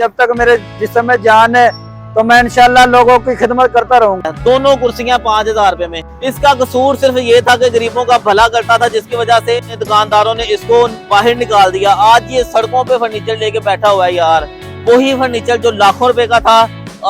जब तक मेरे जिस्म में जान है तो मैं इंशाल्लाह लोगों की खिदमत करता रहूंगा। दोनों कुर्सियां 5,000 रुपए में। इसका कसूर सिर्फ ये था कि गरीबों का भला करता था, जिसकी वजह से दुकानदारों ने इसको बाहर निकाल दिया। आज ये सड़कों पे फर्नीचर लेके बैठा हुआ है यार। वही फर्नीचर जो लाखों रुपए का था,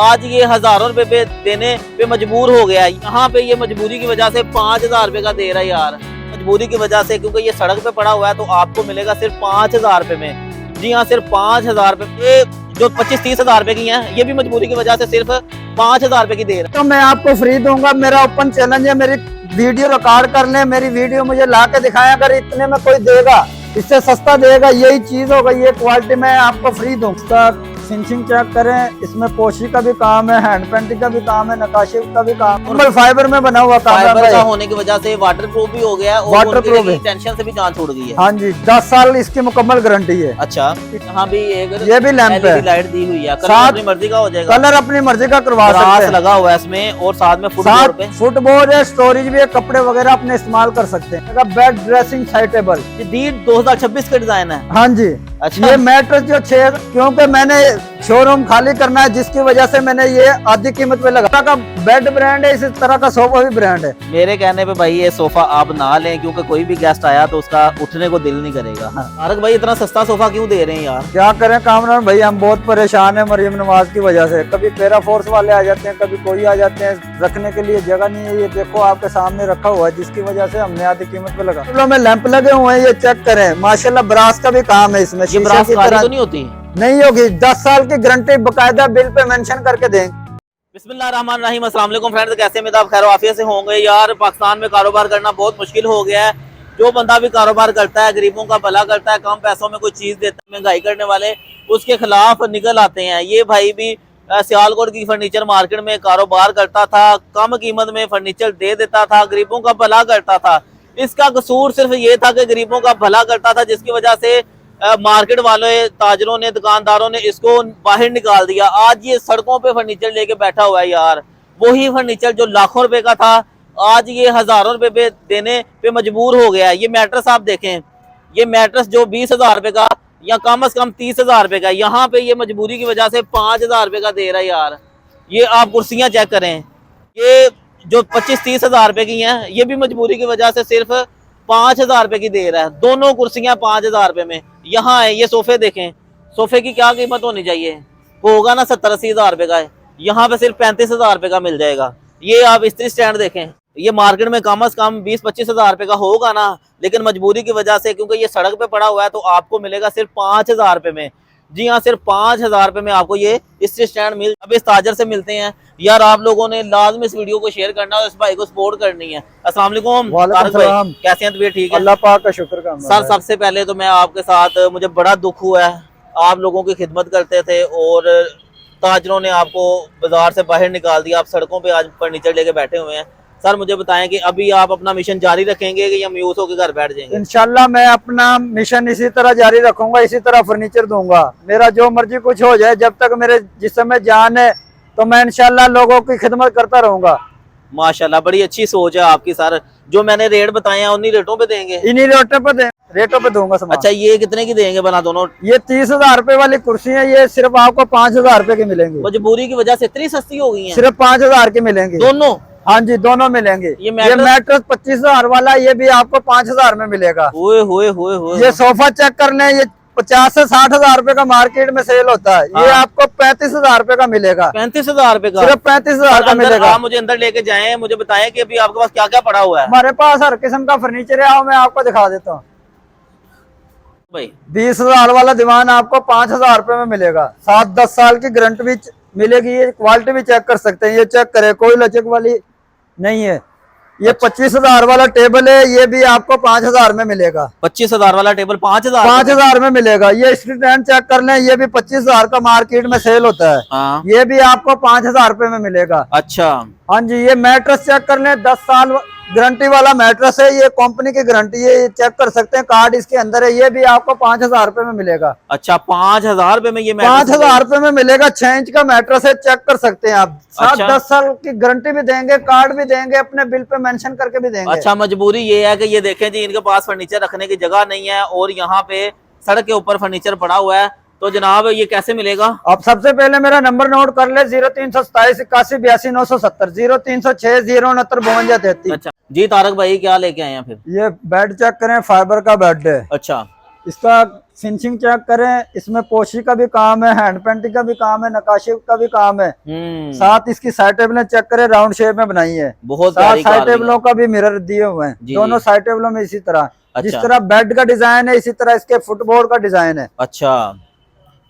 आज ये हजारों रुपए पे देने पे मजबूर हो गया है। यहाँ पे ये मजबूरी की वजह से 5,000 रुपए का दे रहा है यार, मजबूरी की वजह से, क्योंकि ये सड़क पे पड़ा हुआ है। तो आपको मिलेगा सिर्फ 5,000 रुपए में। जी हाँ, सिर्फ 5,000 रुपए। जो 25-30 हजार रुपए की हैं, ये भी मजबूरी की वजह से सिर्फ 5,000 रुपए की दे रहा है। तो मैं आपको फ्री दूंगा, मेरा ओपन चैलेंज है। मेरी वीडियो रिकॉर्ड कर ले, मेरी वीडियो मुझे ला के दिखाएं। अगर इतने में कोई देगा, इससे सस्ता देगा, यही चीज होगा, ये क्वालिटी मैं आपको फ्री दूंगा। फिनिशिंग चेक करें, इसमें पोशी का भी काम है, हैंड पेंटिंग का भी काम है, नक्काशी का भी काम है। फाइबर में बना हुआ काम फाइबर का होने की वजह से वाटर प्रूफ भी हो गया है और वाटर प्रूफ टेंशन से भी जान छूट गई है। हाँ जी, 10 साल इसकी मुकम्मल गारंटी है। अच्छा, यहाँ भी एक ये भी लैंप है, लाइट दी हुई है। कलर अपनी मर्जी का हो जाएगा, कलर अपनी मर्जी का करवा सकते हैं। लगा हुआ है इसमें, और साथ में फुटबोर्ड है, स्टोरेज भी है, कपड़े वगैरह अपने इस्तेमाल कर सकते हैं। बेड ड्रेसिंग साइड टेबल, जदीद 2026 का डिजाइन है। हाँ जी। अच्छा, ये मैट्रेस जो 6, क्योंकि मैंने शोरूम खाली करना है, जिसकी वजह से मैंने ये आधी कीमत पे लगा का बेड ब्रांड है, इसी तरह का सोफा भी ब्रांड है। मेरे कहने पे भाई ये सोफा आप ना लें, क्योंकि कोई भी गेस्ट आया तो उसका उठने को दिल नहीं करेगा। तारक भाई इतना सस्ता सोफा क्यों दे रहे हैं यार? क्या करें कामरान भाई, हम बहुत परेशान है मरियम नवाज की वजह से। कभी पैरा फोर्स वाले आ जाते हैं, कभी कोई आ जाते हैं, रखने के लिए जगह नहीं है। ये देखो आपके सामने रखा हुआ है, जिसकी वजह से हमने आधी कीमत पे लगा। चलो में लैंप लगे हुए हैं, ये चेक करें। माशाल्लाह ब्रास का भी काम है इसमें। ब्रास की तरह तो नहीं होती? नहीं होगी, 10 साल की गारंटी बकायदा बिल पे मेंशन करके देंगे। बिस्मिल्लाहिर्रहमानिर्रहीम, अस्सलाम वालेकुम फ्रेंड्स, कैसे में आप खैर आफियत से होंगे यार। पाकिस्तान में कारोबार करना बहुत मुश्किल हो गया है। जो बंदा भी कारोबार करता है, गरीबों का भला करता है, कम पैसों में कोई चीज देता है, महंगाई करने वाले उसके खिलाफ निकल आते हैं। ये भाई भी सियालकोट की फर्नीचर मार्केट में कारोबार करता था, कम कीमत में फर्नीचर दे देता था, गरीबों का भला करता था। इसका कसूर सिर्फ ये था कि गरीबों का भला करता था, जिसकी वजह से मार्केट वाले ताजरों ने, दुकानदारों ने इसको बाहर निकाल दिया। आज ये सड़कों पे फर्नीचर लेके बैठा हुआ है यार। वही फर्नीचर जो लाखों रुपए का था, आज ये हजारों रुपए पे देने पे मजबूर हो गया है। ये मैट्रेस आप देखें, ये मैट्रेस जो 20,000 रुपए का या कम से कम 30,000 रुपए का, यहाँ पे ये मजबूरी की वजह से 5,000 रुपए का दे रहा है यार। ये आप कुर्सियां चेक करें, ये जो 25-30 हजार रुपए की हैं, ये भी मजबूरी की वजह से सिर्फ 5,000 रुपए की दे रहा है। दोनों कुर्सियां 5,000 रुपए में। यहाँ है, ये सोफे देखें, सोफे की क्या कीमत होनी चाहिए, वो होगा ना 70-80 हजार रुपए का है, यहाँ पे सिर्फ 35,000 रुपए का मिल जाएगा। ये आप इस्त्री स्टैंड देखें, ये मार्केट में कम से कम 20-25 हजार रुपए का होगा ना, लेकिन मजबूरी की वजह से, क्योंकि ये सड़क पे पड़ा हुआ है, तो आपको मिलेगा सिर्फ 5,000 रुपए में। जी हाँ, सिर्फ 5,000 रुपए में आपको ये इस्त्री स्टैंड मिल। अब इस ताजर से मिलते हैं यार। आप लोगों ने लाजमी इस वीडियो को शेयर करना और इस भाई को सपोर्ट करनी है। अस्सलाम वालेकुम तारिक भाई, कैसे हैं? तबीयत ठीक है? अल्लाह पाक का शुक्र का सर, सबसे पहले तो मैं आपके साथ, मुझे बड़ा दुख हुआ है। आप लोगों की खिदमत करते थे और ताजरों ने आपको बाजार से बाहर निकाल दिया। आप सड़कों पे आज फर्नीचर लेके बैठे हुए हैं। सर मुझे बताएं कि अभी आप अपना मिशन जारी रखेंगे कि या मायूस होकर घर बैठ जाएंगे? इंशाल्लाह मैं अपना मिशन इसी तरह जारी रखूंगा, इसी तरह फर्नीचर दूंगा। मेरा जो मर्जी कुछ हो जाए, जब तक मेरे जिस्म में जान है तो मैं इंशाल्लाह लोगों की खिदमत करता रहूंगा। माशाल्लाह, बड़ी अच्छी सोच है आपकी सर। जो मैंने रेट बताए हैं उन्हीं रेटों पे देंगे? इन्हीं रेटों पे दूंगा सामान। अच्छा, ये कितने की देंगे बना दोनों? ये 30,000 रुपए वाली कुर्सी है, ये सिर्फ आपको 5,000 रुपए की मिलेंगी। मजबूरी की वजह से इतनी सस्ती हो गई है? सिर्फ 5,000 की मिलेंगी दोनों? हाँ जी, दोनों मिलेंगे। ये मैट्रेस 25,000 वाला, ये भी आपको 5,000 में मिलेगा। हुए ये सोफा चेक कर लें, ये 50 से 60 हजार रुपए का मार्केट में सेल होता है। ये आपको 35,000 रुपए का मिलेगा। 35,000 रुपए का? सिर्फ 35,000 का मिलेगा। आप मुझे अंदर लेके जाएं, मुझे बताएं कि अभी आपके पास क्या क्या पड़ा हुआ है। हमारे पास हर किस्म का फर्नीचर है, आओ मैं आपको दिखा देता हूँ। 20,000 वाला दीवान आपको 5,000 रुपए में मिलेगा। 7-10 साल की गारंटी भी मिलेगी। ये क्वालिटी भी चेक कर सकते हैं, ये चेक करें, कोई लचक वाली नहीं है। ये 25,000 वाला टेबल है, ये भी आपको 5,000 में मिलेगा। 25,000 वाला टेबल 5,000 में मिलेगा। ये स्टैंड चेक कर लें, ये भी 25,000 का मार्केट में सेल होता है। हाँ। ये भी आपको 5,000 रुपए में मिलेगा। अच्छा, हाँ जी। ये मैट्रेस चेक कर लें, 10 साल गारंटी वाला मैट्रेस है, ये कंपनी की गारंटी है, ये चेक कर सकते हैं, कार्ड इसके अंदर है। ये भी आपको 5,000 रुपए में मिलेगा। अच्छा, 5,000 रुपए में ये 5,000 रुपए में मिलेगा। 6 इंच का मैट्रेस है, चेक कर सकते हैं आप। 7-10 साल की गारंटी भी देंगे, कार्ड भी देंगे, अपने बिल पे मेंशन करके भी देंगे। अच्छा, मजबूरी ये है कि ये देखें जी, इनके पास फर्नीचर रखने की जगह नहीं है और यहाँ पे सड़क के ऊपर फर्नीचर पड़ा हुआ है। तो जनाब ये कैसे मिलेगा? अब सबसे पहले मेरा नंबर नोट कर ले, 0327 81 82 036 069 52 अच्छा जी तारक भाई, क्या लेके आए हैं फिर? ये बेड चेक करें, फाइबर का बेड है। अच्छा इसका फिनिशिंग चेक करें, इसमें पोशी का भी काम है, हैंड पेंटिंग का भी काम है, नकाशी का भी काम है। साथ इसकी साइड टेबलें चेक करें, राउंड शेप में बनाई है। बहुत साथ साइड टेबलों का भी मिरर दिए हुए हैं दोनों साइड टेबलों में। इसी तरह जिस तरह बेड का डिजाइन है, इसी तरह इसके फुटबोर्ड का डिजाइन है। अच्छा,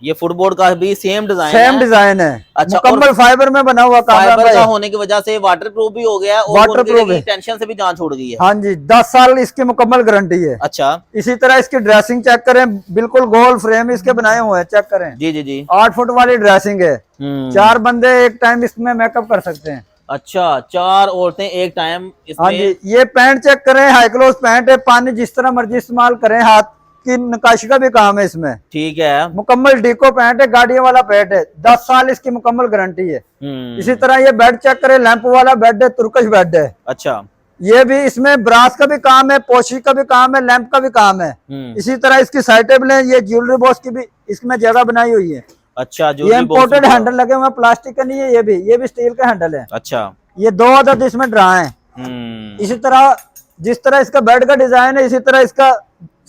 ये फुटबोर्ड का भी सेम डिजाइन है। अच्छा, मुकम्मल फाइबर में बना हुआ फाइबर का होने की वजह से वाटर प्रूफ भी हो गया है और वाटर प्रूफ है, टेंशन से भी जान छूट गई है। हाँ जी, 10 साल इसकी मुकम्मल गारंटी है। अच्छा, इसी तरह इसकी ड्रेसिंग चेक करें, बिल्कुल गोल फ्रेम इसके बनाए हुए हैं, चेक करें। जी जी जी, 8 फुट वाली ड्रेसिंग है। 4 बंदे एक टाइम इसमें मेकअप कर सकते हैं। अच्छा, 4 औरतें एक टाइम इसमें। हाँ जी, ये पैंट चेक करें, हाई क्लोज पैंट है, पानी जिस तरह मर्जी इस्तेमाल करें। हाथ की नकाशी का भी काम है इसमें। ठीक है, मुकम्मल डीको पैंट है, गाड़ियों वाला पैंट है, 10 साल इसकी मुकम्मल गारंटी है। इसी तरह ये बेड चेक करें, लैंप वाला बेड है, तुर्कश बेड है। अच्छा, ये भी इसमें ब्रास का भी काम है, पोशी का भी काम है, लैंप का भी काम है। इसी तरह इसकी साइड टेबल है, ये ज्वेलरी बॉक्स की भी इसमें जगह बनाई हुई है। अच्छा, ये इम्पोर्टेड हैंडल लगे हुए हैं, प्लास्टिक का नहीं है, ये भी स्टील का हैंडल है। अच्छा, ये 2 अदद इसमें ड्रा है। इसी तरह जिस तरह इसका बेड का डिजाइन है, इसी तरह इसका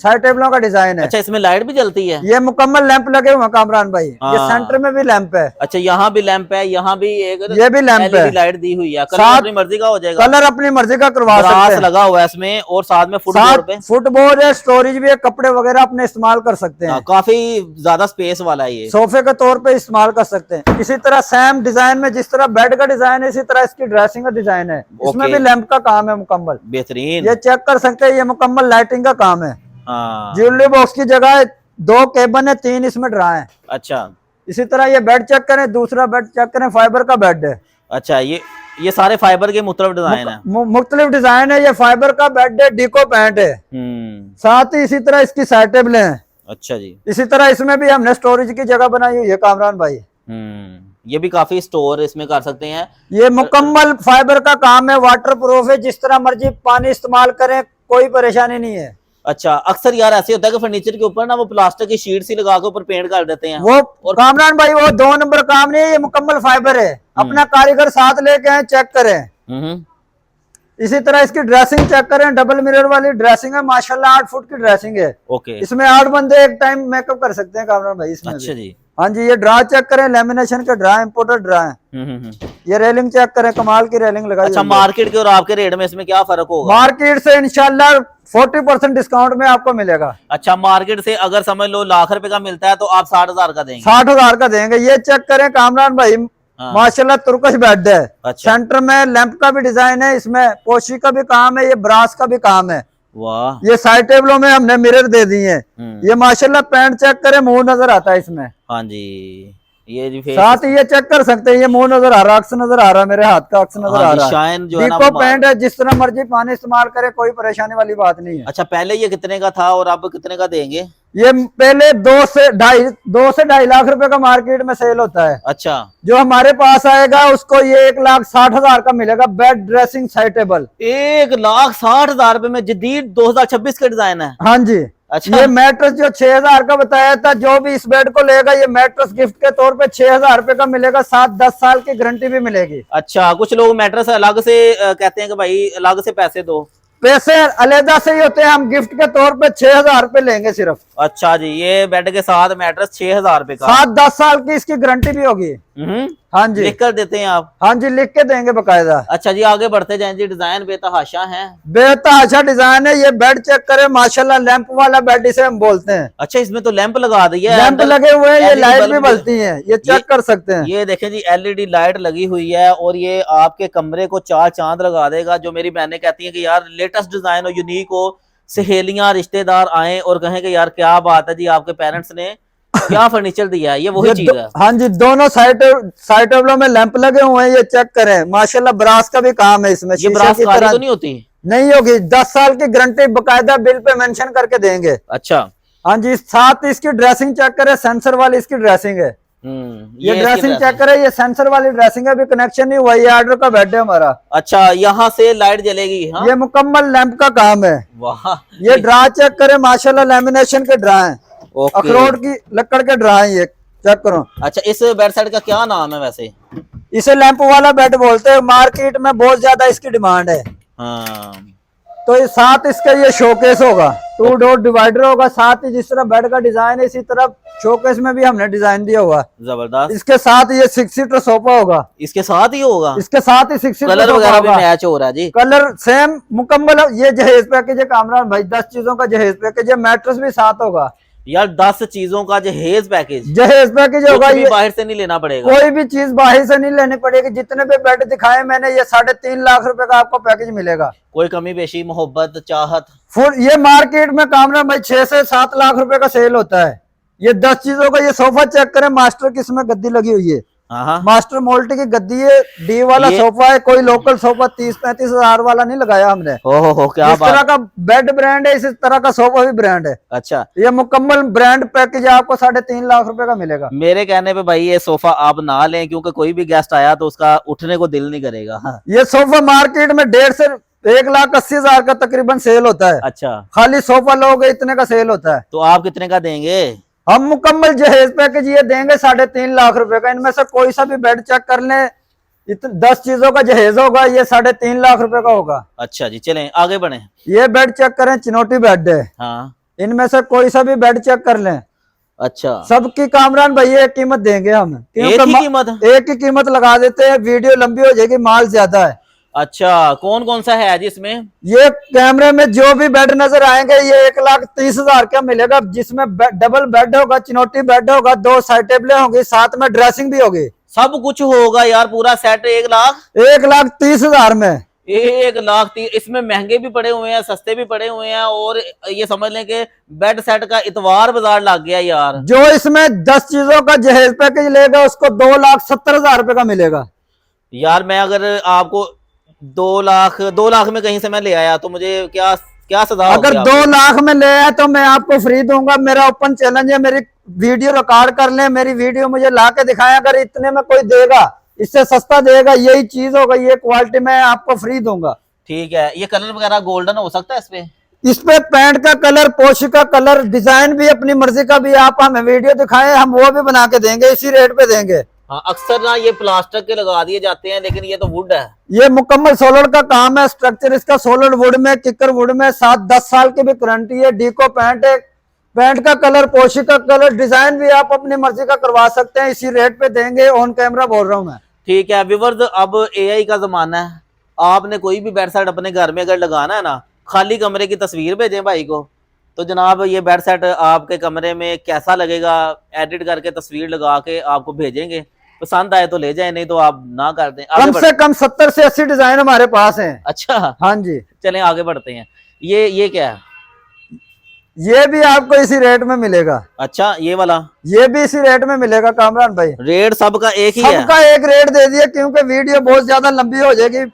साइड टेबलों का डिजाइन है। अच्छा, इसमें लाइट भी जलती है? ये मुकम्मल लैंप लगे हुए हैं कामरान भाई। ये सेंटर में भी लैंप है। अच्छा, यहाँ भी लैंप है, यहाँ भी एक ये भी लैंप है, लाइट दी हुई है। कलर अपनी मर्जी का हो जाएगा, कलर अपनी मर्जी का करवा सकते हैं। लगा हुआ है इसमें, और साथ में फुटबोर्ड है, स्टोरेज भी है, कपड़े वगैरह अपने इस्तेमाल कर सकते हैं। काफी ज्यादा स्पेस वाला है, ये सोफे के तौर पे इस्तेमाल कर सकते हैं। इसी तरह सेम डिजाइन में जिस तरह बेड का डिजाइन है, इसी तरह इसकी ड्रेसिंग का डिजाइन है। इसमें भी लैंप का काम है मुकम्मल, बेहतरीन। ये चेक कर सकते हैं, ये मुकम्मल लाइटिंग का काम है। ज्वेलरी बॉक्स की जगह 2 केबन है, 3 इसमें ड्रा है। अच्छा, इसी तरह ये बेड चेक करें, दूसरा बेड चेक करें, फाइबर का बेड है। अच्छा, ये सारे फाइबर के मुख्तलिफ डिजाइन है। मुख्तलिफ डिजाइन है। ये फाइबर का बेड है, डीको पैंट है। साथ ही इसी तरह इसकी साइड टेबलें हैं। अच्छा जी, इसी तरह इसमें भी हमने स्टोरेज की जगह बनाई हुई है कामरान भाई। ये भी काफी स्टोर इसमें कर सकते हैं। ये मुकम्मल फाइबर का काम है, वाटर प्रूफ है, जिस तरह मर्जी पानी इस्तेमाल करें, कोई परेशानी नहीं है। अच्छा, अक्सर यार ऐसे होता है कि फर्नीचर के ऊपर ना वो प्लास्टिक की शीट सी लगा के ऊपर पेंट कर देते हैं। वो और कामरान भाई, वो 2 नंबर काम नहीं है, ये मुकम्मल फाइबर है। अपना कारीगर साथ लेके आए, चेक करें। इसी तरह इसकी ड्रेसिंग चेक करें, डबल मिरर वाली ड्रेसिंग है, माशाल्लाह 8 फुट की ड्रेसिंग है। ओके, इसमें 8 बंदे एक टाइम मेकअप कर सकते हैं कामरान भाई इसमें। अच्छा जी, हाँ जी, ये ड्रा चेक करें, लेमिनेशन के ड्रा, इम्पोर्टेड ड्रा है। ये रेलिंग चेक करें, कमाल की रेलिंग लगाई। अच्छा, मार्केट के और आपके रेट में इसमें क्या फर्क होगा? मार्केट से इंशाल्लाह 40% डिस्काउंट में आपको मिलेगा। अच्छा, मार्केट से अगर समझ लो लाख रुपए का मिलता है तो आप 60,000 का देंगे? 60,000 का देंगे। ये चेक करें कामरान भाई, माशाल्लाह तुर्कश बेड है। अच्छा, सेंटर में लैंप का भी डिजाइन है, इसमें पोशी का भी काम है, ये ब्रास का भी काम है। वाह, ये साइड टेबलों में हमने मिरर दे दिए हैं। ये माशाल्लाह पैंट चेक करें, मुंह नजर आता है इसमें। हाँ जी, ये जी साथ ही ये चेक कर सकते हैं, ये मुंह नजर आ रहा, अक्स नजर आ रहा है, मेरे हाथ का अक्स नजर आ रहा है। शाइन जो है ना, डीको पैंट है, जिस तरह मर्जी पानी इस्तेमाल करे, कोई परेशानी वाली बात नहीं है। अच्छा, पहले ये कितने का था और अब कितने का देंगे? ये पहले 2 से 2.5 लाख रुपए का मार्केट में सेल होता है। अच्छा, जो हमारे पास आएगा उसको ये 1,60,000 का मिलेगा, बेड ड्रेसिंग साइड टेबल। 1,60,000 रुपए में जदीद 2026 के डिजाइन है। हाँ जी। अच्छा, ये मैट्रेस जो 6,000 का बताया था, जो भी इस बेड को लेगा, ये मैट्रेस गिफ्ट के तौर पे 6,000 रुपए का मिलेगा, साथ 10 साल की गारंटी भी मिलेगी। अच्छा, कुछ लोग मैट्रेस अलग से कहते हैं कि भाई अलग से पैसे दो। पैसे अलहदा से ही होते हैं, हम गिफ्ट के तौर पे 6,000 रुपए लेंगे सिर्फ। अच्छा जी, ये बेड के साथ मैट्रेस 6,000 रुपए का, साथ 10 साल की इसकी गारंटी भी होगी। हाँ जी, लिख कर देते हैं आप? हाँ जी, लिख के देंगे बकायदा। अच्छा जी, आगे बढ़ते जाएं जी। डिजाइन बेतहाशा है, बेतहाशा डिजाइन है। ये बेड चेक करें, माशाल्लाह लैंप वाला बेड इसे हम बोलते हैं। अच्छा, इसमें तो लैंप लगा दिया है, लैंप लगे हुए हैं, ये लाइट भी बलती है, ये चेक कर सकते हैं। ये देखें जी, LED लाइट लगी हुई है और ये आपके कमरे को 4 चांद लगा देगा। जो मेरी बहनें कहती हैं कि यार लेटेस्ट डिजाइन हो, यूनिक हो, सहेलियां रिश्तेदार आए और कहें कि यार क्या बात है जी, आपके पेरेंट्स ने क्या फर्नीचर दिया है, ये वही चीज है। हाँ जी, दोनों साइड टेबलों में लैंप लगे हुए हैं, ये चेक करें, माशाल्लाह ब्रास का भी काम है इसमें। ये ब्रास की तरह तो नहीं होती? नहीं होगी, 10 साल की गारंटी बकायदा बिल पे मेंशन करके देंगे। अच्छा, हाँ जी, साथ इसकी ड्रेसिंग चेक करें, सेंसर वाली इसकी ड्रेसिंग है। ये ड्रेसिंग चेक करें, ये सेंसर वाली ड्रेसिंग है, अभी कनेक्शन नहीं हुआ, ये ऑर्डर का बेड है हमारा। अच्छा, यहाँ से लाइट जलेगी? हाँ? ये मुकम्मल लैंप का काम है। वाह, ये ड्रा चेक करें, माशाल्लाह लेमिनेशन के ड्रा है। ओके। अखरोट की लकड़ के ड्रा है ये, चेक करो। अच्छा, इस बेड सेट का क्या नाम है वैसे? इसे लैंप वाला बेड बोलते हैं, मार्केट में बहुत ज्यादा इसकी डिमांड है। हाँ। तो ये साथ इसका ये शोकेस होगा, 2 डोर डिवाइडर होगा, साथ ही जिस तरह बेड का डिजाइन है इसी तरह शोकेस में भी हमने डिजाइन दिया हुआ। जबरदस्त। इसके साथ ये 6 सीटर सोफा होगा, इसके साथ ही होगा? इसके साथ ही 6 सीटर कलर सोफा वगैरह भी होगा। मैच हो रहा है जी? कलर सेम मुकम्मल। ये जहेज पैकेज है कामरान भाई, 10 चीजों का जहेज पैकेज है। मैट्रेस भी साथ होगा यार, 10 चीजों का जहेज पैकेज? जहेज पैकेज होगा। कुछ भी ये बाहर से नहीं लेना पड़ेगा? कोई भी चीज बाहर से नहीं लेनी पड़ेगी। जितने भी बेड दिखाए मैंने, ये 3.5 लाख रुपए का आपको पैकेज मिलेगा। कोई कमी पेशी, मोहब्बत, चाहत? फुल ये मार्केट में कामरान भाई 6 से 7 लाख रुपए का सेल होता है। ये 10 चीजों का। ये सोफा चेक करें, मास्टर की इसमें गद्दी लगी हुई है। हाँ। मास्टर मोल्टी की गद्दी है, डी वाला सोफा है। कोई लोकल सोफा 30-35 हजार वाला नहीं लगाया हमने। हो क्या इस तरह का बेड ब्रांड है, इस तरह का सोफा भी ब्रांड है। अच्छा, ये मुकम्मल ब्रांड पैकेज आपको 3.5 लाख रुपए का मिलेगा। मेरे कहने पे भाई ये सोफा आप ना लें, क्योंकि कोई भी गेस्ट आया तो उसका उठने को दिल नहीं करेगा। हाँ। ये सोफा मार्केट में 1.5 से 1,80,000 का तकरीबन सेल होता है। अच्छा, खाली सोफा लोगे इतने का सेल होता है। तो आप कितने का देंगे? हम मुकम्मल जहेज पैकेज ये देंगे 3.5 लाख रुपए का। इनमें से कोई सा भी बेड चेक कर लें, 10 चीजों का जहेज होगा, ये 3.5 लाख रुपए का होगा। अच्छा जी, चलें आगे बढ़े। ये बेड चेक करें, चिनोटी बेड है। हाँ। इनमें से कोई सा भी बेड चेक कर लें, अच्छा, सबकी कामरान भाई एक कीमत देंगे हम। एक ही कीमत? एक ही कीमत लगा देते हैं, वीडियो लंबी हो जाएगी, माल ज्यादा है। अच्छा, कौन कौन सा है जी इसमें? ये कैमरे में जो भी बेड नजर आएंगे ये 1,30,000 का मिलेगा, जिसमें डबल बेड होगा, चिनोटी बेड होगा, 2 साइड टेबलें होंगी, साथ में ड्रेसिंग भी होगी। सब कुछ होगा यार, पूरा सेट 1,30,000 में। 1,30,000? इसमें महंगे भी पड़े हुए हैं, सस्ते भी पड़े हुए हैं, और ये समझ लें कि बेड सेट का इतवार बाजार लग गया यार। जो इसमें 10 चीजों का जहेज पैकेज लेगा उसको 2,70,000 रुपए का मिलेगा। यार मैं अगर आपको 2 लाख में कहीं से मैं ले आया तो मुझे क्या क्या सजा होगी? अगर 2 लाख में ले आया तो मैं आपको फ्री दूंगा। मेरा ओपन चैलेंज है, मेरी वीडियो रिकॉर्ड कर ले, मेरी वीडियो मुझे ला के दिखाएं। अगर इतने में कोई देगा, इससे सस्ता देगा, यही चीज होगा, ये क्वालिटी मैं आपको फ्री दूंगा। ठीक है। ये कलर वगैरह गोल्डन हो सकता है इसपे? इस पे पैंट का कलर, पोश का कलर, डिजाइन भी अपनी मर्जी का भी आप हमें वीडियो दिखाएं, हम वो भी बना के देंगे, इसी रेट पे देंगे। हाँ, अक्सर ना ये प्लास्टिक के लगा दिए जाते हैं, लेकिन ये तो वुड है। ये मुकम्मल सोलर का काम है। स्ट्रक्चर इसका सोलर वुड में, किकर वुड में, 7-10 साल की भी गारंटी है। डीको पैंट है। पैंट का कलर, पोशी का कलर, डिजाइन भी आप अपनी मर्जी का करवा सकते हैं, इसी रेट पे देंगे। ऑन कैमरा बोल रहा हूँ मैं। ठीक है व्यूअर्स, अब AI का जमाना है। आपने कोई भी बेड सेट अपने घर में अगर लगाना है ना, खाली कमरे की तस्वीर भेजें भाई को, तो जनाब ये बेड सेट आपके कमरे में कैसा लगेगा, एडिट करके तस्वीर लगा के आपको भेजेंगे। पसंद आए तो ले जाए, नहीं तो आप ना कर दें। कम से कम 70 से 80 डिजाइन हमारे पास हैं। अच्छा, हाँ जी। चलें आगे बढ़ते हैं। ये क्या है? ये भी आपको इसी रेट में मिलेगा। अच्छा, ये वाला? ये भी इसी रेट में मिलेगा कामरान भाई। रेट सबका एक ही है? सबका एक रेट दे दिया, क्योंकि वीडियो बहुत ज्यादा लंबी हो जाएगी,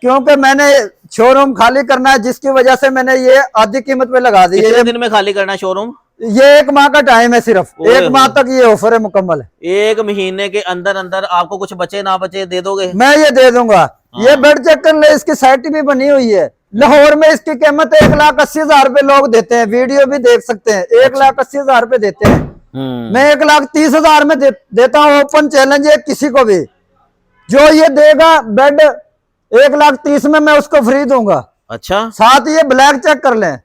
क्योंकि मैंने शोरूम खाली करना है, जिसकी वजह से मैंने ये आधी कीमत पे लगा दी है। कितने दिन में खाली करना है शोरूम? ये 1 माह का टाइम है, सिर्फ 1 माह तक ये ऑफर है मुकम्मल। 1 महीने के अंदर अंदर आपको कुछ बचे ना बचे दे दोगे? मैं ये दे दूंगा। ये बेड चेक कर ले, इसकी साइट भी बनी हुई है। लाहौर में इसकी कीमत 1,80,000 रुपए लोग देते हैं, वीडियो भी देख सकते हैं। 1,80,000 रुपए देते हैं। मैं 1,30,000 में देता हूँ। ओपन चैलेंज है किसी को भी, जो ये देगा बेड 1,30,000 में, मैं उसको फ्री दूंगा। अच्छा, साथ ये ब्लैक चेक कर लें,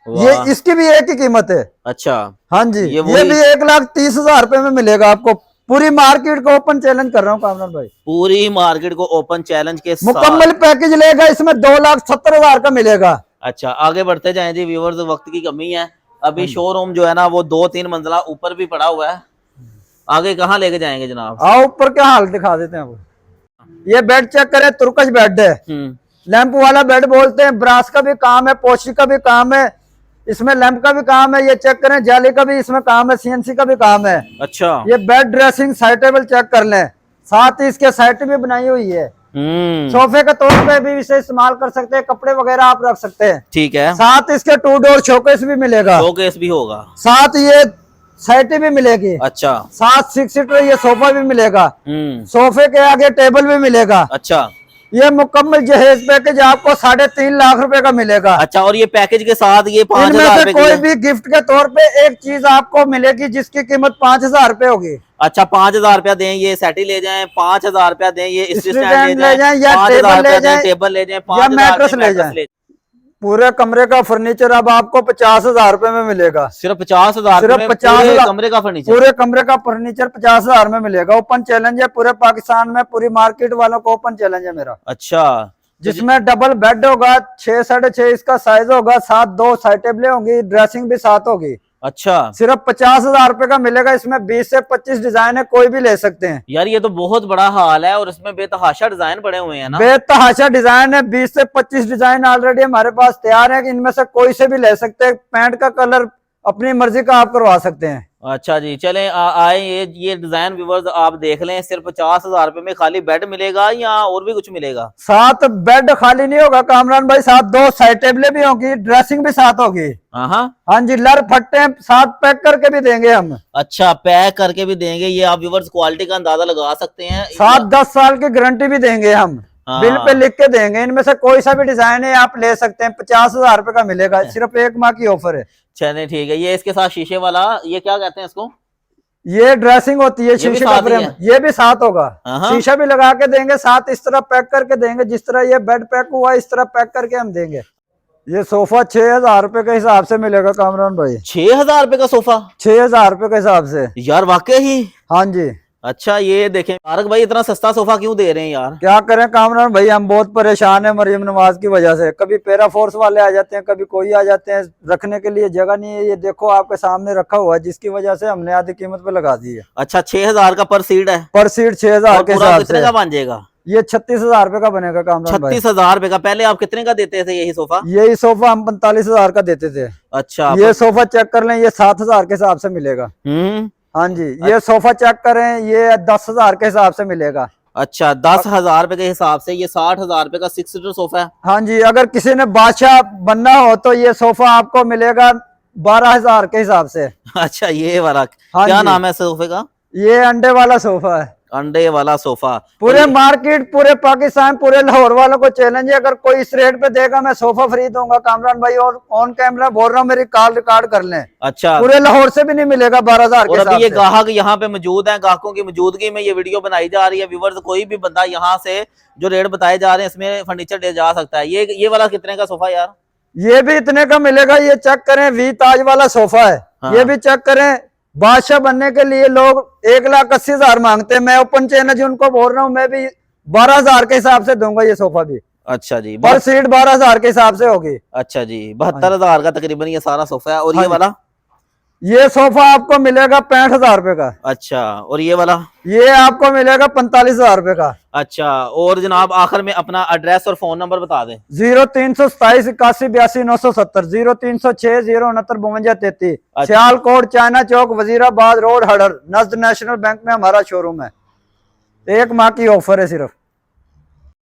ये इसकी भी एक ही कीमत है। अच्छा, हाँ जी। ये भी 1,30,000 रुपए में मिलेगा आपको। पूरी मार्केट को ओपन चैलेंज कर रहा हूँ कामरान भाई। पूरी मार्केट को ओपन चैलेंज के साथ मुकम्मल पैकेज लेगा, इसमें 2,70,000 का मिलेगा। अच्छा, आगे बढ़ते जाएं जी व्यूअर्स, वक्त की कमी है। अभी शोरूम जो है ना वो 2-3 मंजिला ऊपर भी पड़ा हुआ है। आगे कहाँ लेके जाएंगे जनाब? आओ ऊपर क्या हाल दिखा देते हैं। ये बेड चेक करें, तुर्कश बेड है। लैंप वाला बेड बोलते हैं। ब्रास का भी काम है, पोशी का भी काम है, इसमें लैंप का भी काम है। ये चेक करें, जाली का भी इसमें काम है, CNC का भी काम है। अच्छा, ये bed dressing side table check कर लें, साथ ही इसके साइड भी बनाई हुई है। सोफे के तौर पे भी इसे इस्तेमाल कर सकते हैं, कपड़े वगैरह आप रख सकते हैं। ठीक है। साथ इसके 2 डोर शोकेस भी मिलेगा। शोकेस भी होगा। साथ ये साइट भी मिलेगी। अच्छा, साथ 6 सीटर ये सोफा भी मिलेगा। सोफे के आगे टेबल भी मिलेगा। अच्छा, ये मुकम्मल जहेज पैकेज आपको 3.5 लाख रुपए का मिलेगा। अच्छा, और ये पैकेज के साथ ये 5,000 इनमें से रुपए कोई की भी गिफ्ट के तौर पे एक चीज आपको मिलेगी जिसकी कीमत 5,000 रुपए होगी। अच्छा, 5,000 रुपया दें, ये सेटी ले जाएं, 5,000 रुपया दें, ये स्टैंड स्टैंड ले जाएं या 5,000 टेबल ले रुपया दें, जाएं टेबल ले जाएं, या 5,000 मैट्रेस रुपया ले जाएं। पूरे कमरे का फर्नीचर अब आपको 50,000 रुपए में मिलेगा। सिर्फ 50,000 सिर्फ में 50,000 कमरे का फर्नीचर। पूरे कमरे का फर्नीचर 50,000 में मिलेगा। ओपन चैलेंज है पूरे पाकिस्तान में, पूरी मार्केट वालों को ओपन चैलेंज है मेरा। अच्छा, जिसमें डबल बेड होगा, 6 6.5 इसका साइज होगा, साथ 2 साइड टेबलें होंगी, ड्रेसिंग भी साथ होगी। अच्छा, सिर्फ 50,000 रुपए का मिलेगा। इसमें 20 से 25 डिजाइन है, कोई भी ले सकते हैं। यार ये तो बहुत बड़ा हाल है, और इसमें बेतहाशा डिजाइन पड़े हुए हैं ना। बेतहाशा डिजाइन है, 20 से 25 डिजाइन ऑलरेडी हमारे पास तैयार है कि इनमें से कोई से भी ले सकते हैं। पैंट का कलर अपनी मर्जी का आप करवा सकते हैं। अच्छा जी, चलें आए, ये डिजाइन व्यूवर्स आप देख लें। सिर्फ 50,000 रुपए में खाली बेड मिलेगा या और भी कुछ मिलेगा? साथ बेड खाली नहीं होगा कामरान भाई, साथ 2 साइड टेबलें भी होंगी, ड्रेसिंग भी साथ होगी। हाँ जी, लर फट्टे साथ पैक करके भी देंगे हम। अच्छा, पैक करके भी देंगे। ये आप व्यूवर्स क्वालिटी का अंदाजा लगा सकते हैं। साथ 10 साल की गारंटी भी देंगे हम, बिल पे लिख के देंगे। इनमें से कोई सा भी डिजाइन है आप ले सकते हैं। 50,000 रुपए का मिलेगा, सिर्फ 1 माह की ऑफर है। चलिए ठीक है। ये इसके साथ शीशे वाला, ये क्या कहते हैं इसको? ये ड्रेसिंग होती है, शीशे का फ्रेम, ये भी साथ होगा। शीशा भी लगा के देंगे साथ, इस तरह पैक करके देंगे। जिस तरह ये बेड पैक हुआ इस तरह पैक करके हम देंगे। ये सोफा 6,000 रुपए के हिसाब से मिलेगा कामरान भाई। 6,000 रुपए का सोफा? 6,000 रुपए के हिसाब से यार वाकई ही? हाँ जी। अच्छा, ये देखें तारक भाई, इतना सस्ता सोफा क्यों दे रहे हैं यार? क्या करें कामरान भाई, हम बहुत परेशान हैं मरियम नवाज की वजह से। कभी पैरा फोर्स वाले आ जाते हैं, कभी कोई आ जाते हैं, रखने के लिए जगह नहीं है। ये देखो आपके सामने रखा हुआ है, जिसकी वजह से हमने आधी कीमत पे लगा दी है। अच्छा, 6,000 का पर सीट है? पर सीट 6,000 के हिसाब से। का बन जाएगा? ये 36,000 रुपए का बनेगा कामरान भाई। 36,000 रुपए का। पहले आप कितने का देते थे यही सोफा? यही सोफा हम 45,000 का देते थे। अच्छा, ये सोफा चेक कर लें, ये 7,000 के हिसाब से मिलेगा। हाँ जी, ये सोफा चेक करें, ये 10,000 के हिसाब से मिलेगा। अच्छा, 10,000 रुपए के हिसाब से ये 60,000 रुपए का 6 सीटर सोफा है। हाँ जी, अगर किसी ने बादशाह बनना हो तो ये सोफा आपको मिलेगा 12,000 के हिसाब से। अच्छा, ये वाला हाँ क्या नाम है सोफे का? ये अंडे वाला सोफा है। अंडे वाला सोफा। पूरे मार्केट, पूरे पाकिस्तान, पूरे लाहौर वालों को चैलेंज है, अगर कोई इस रेट पे देगा मैं सोफा फ्री दूंगा कामरान भाई। और ऑन कैमरा बोल रहा हूँ, मेरी कॉल रिकॉर्ड कर लें। अच्छा, पूरे लाहौर से भी नहीं मिलेगा 12,000 के हिसाब से। ये ग्राहक यहाँ पे मौजूद हैं, ग्राहकों की मौजूदगी में ये वीडियो बनाई जा रही है। व्यूवर्स, कोई भी बंदा यहाँ से जो रेट बताए जा रहे हैं इसमें फर्नीचर ले जा सकता है। ये वाला कितने का सोफा यार? ये भी इतने का मिलेगा। ये चेक करें, वी ताज वाला सोफा है। ये भी चेक करें। बादशाह बनने के लिए लोग 1,80,000 मांगते हैं, मैं ओपन चैलेंज उनको बोल रहा हूँ, मैं भी 12,000 के हिसाब से दूंगा ये सोफा भी। अच्छा जी, पर सीट 12,000 के हिसाब से होगी। अच्छा जी, 72,000 का तकरीबन ये सारा सोफा है। और ये वाला? ये सोफा आपको मिलेगा 65,000 रुपए का। अच्छा, और ये वाला? ये आपको मिलेगा 45,000 रुपए का। अच्छा, और जनाब आखिर में अपना एड्रेस और फोन नंबर बता दें। 0327 81 82 970, 0306 069 52 33। सियालकोट, चाइना चौक, वजीराबाद रोड, हडर, नजद नेशनल बैंक में हमारा शोरूम है। 1 माह की ऑफर है सिर्फ।